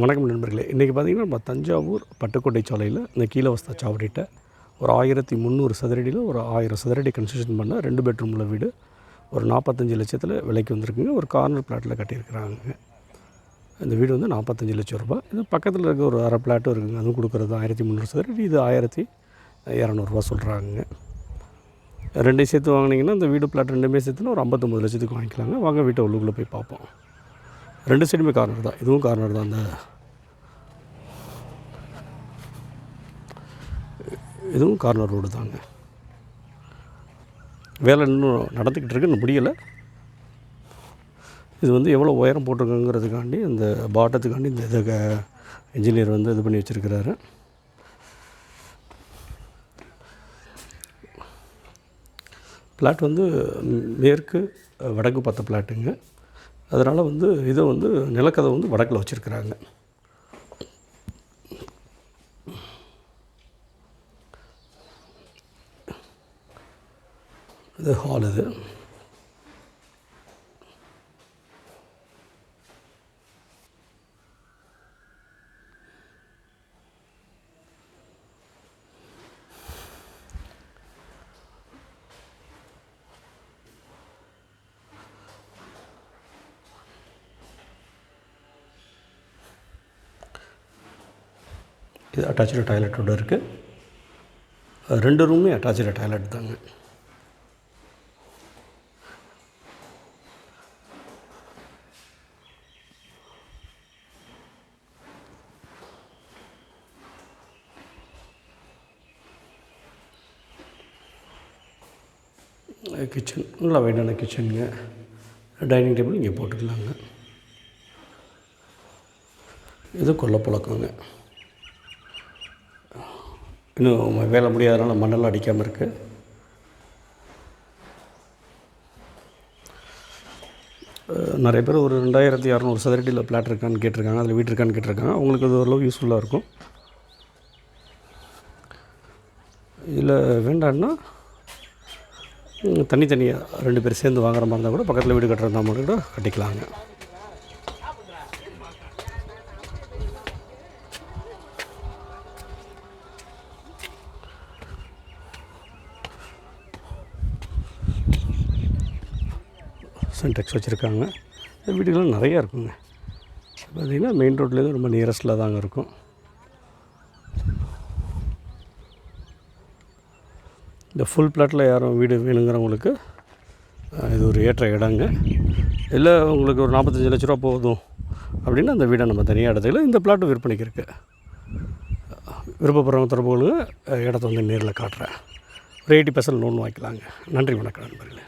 வணக்கம் நண்பர்களே. இன்றைக்கி பார்த்திங்கன்னா நம்ம தஞ்சாவூர் பட்டுக்கோட்டை சாலையில் இந்த கீழவஸ்தா சாவடிட்ட ஒரு 1300 சதுரடியில் ஒரு 1000 சதுரடி கன்ஸ்ட்ரக்ஷன் பண்ண 2 பெட்ரூம் உள்ள வீடு ஒரு 45 லட்சத்தில் விலைக்கு வந்திருக்குங்க. ஒரு கார்னர் பிளாட்டில் கட்டியிருக்கிறாங்க. இந்த வீடு வந்து 45 லட்சம் ரூபாய். இது பக்கத்தில் இருக்க ஒரு அரை பிளாட்டும் இருக்குங்க. அதுவும் கொடுக்குறது 1300 சதுரடி. இது 1200 சொல்கிறாங்க. ரெண்டையும் சேர்த்து வாங்கினீங்கன்னா இந்த வீடு பிளாட் ரெண்டுமே சேர்த்துனா ஒரு 59 லட்சத்துக்கு வாங்கிக்கலாங்க. வாங்க வீட்டை உள்ளுக்குள்ளே போய் பார்ப்போம். 2 சைடுமே கார்னர் தான். இதுவும் கார்னர் தான். இதுவும் கார்னர் ரோடு தாங்க. வேலை இன்னும் நடந்துக்கிட்டு இருக்கு, இன்னும் முடியலை. இது வந்து எவ்வளோ உயரம் போட்டிருக்குங்கிறதுக்காண்டி இந்த பாட்டத்துக்காண்டி இந்த இதை இன்ஜினியர் வந்து இது பண்ணி வச்சுருக்கிறாரு. பிளாட் வந்து மேற்கு வடக்கு பார்த்த பிளாட்டுங்க. அதனால் வந்து இதை வந்து நிலக்கதை வந்து வடக்கில் வச்சுருக்கிறாங்க. இது ஹால். இது இது அட்டாச்சு டாய்லெட்டோடு இருக்குது. 2 ரூமே அட்டாச்சு டாய்லெட் தாங்க. கிச்சன் நல்லா வைடான கிச்சனுங்க. டைனிங் டேபிள் இங்கே போட்டுக்கலாங்க. இது கொல்லைப்புழக்கங்க. இன்னும் வேலை முடியாதனால மண்ணெல்லாம் அடிக்காமல் இருக்குது. நிறைய பேர் ஒரு 2600 சதுரடியில் பிளாட் இருக்கான்னு கேட்டிருக்காங்க, அதில் வீடு இருக்கான்னு கேட்டிருக்காங்க. அவங்களுக்கு அது ஓரளவு யூஸ்ஃபுல்லாக இருக்கும். இதில் வேண்டான்னா தனித்தனியாக 2 பேர் சேர்ந்து வாங்குற மாதிரி இருந்தால் கூட பக்கத்தில் வீடு கட்டுறதா மாதிரி கூட கட்டிக்கலாங்க. சென்டெக்ஸ் வச்சுருக்காங்க. வீடுகள்லாம் நிறையா இருக்குங்க. பார்த்திங்கன்னா மெயின் ரோட்லேருந்து ரொம்ப நியரஸ்ட்டில் தாங்க இருக்கும். இந்த ஃபுல் பிளாட்டில் யாரும் வீடு வேணுங்கிறவங்களுக்கு இது ஒரு ஏற்ற இடங்க. இல்லை உங்களுக்கு ஒரு 45 லட்ச ரூபா போதும் அப்படின்னா அந்த வீடை நம்ம தனியாக இடத்துல இந்த பிளாட்டு விற்பனைக்கு இருக்குது. விருப்பப்படுறவங்க தொடர்புகளுங்க இடத்த வந்து நேரில் காட்டுறேன். ஒரு 80% லோன் வாங்கிக்கலாங்க. நன்றி, வணக்கம் நண்பர்களே.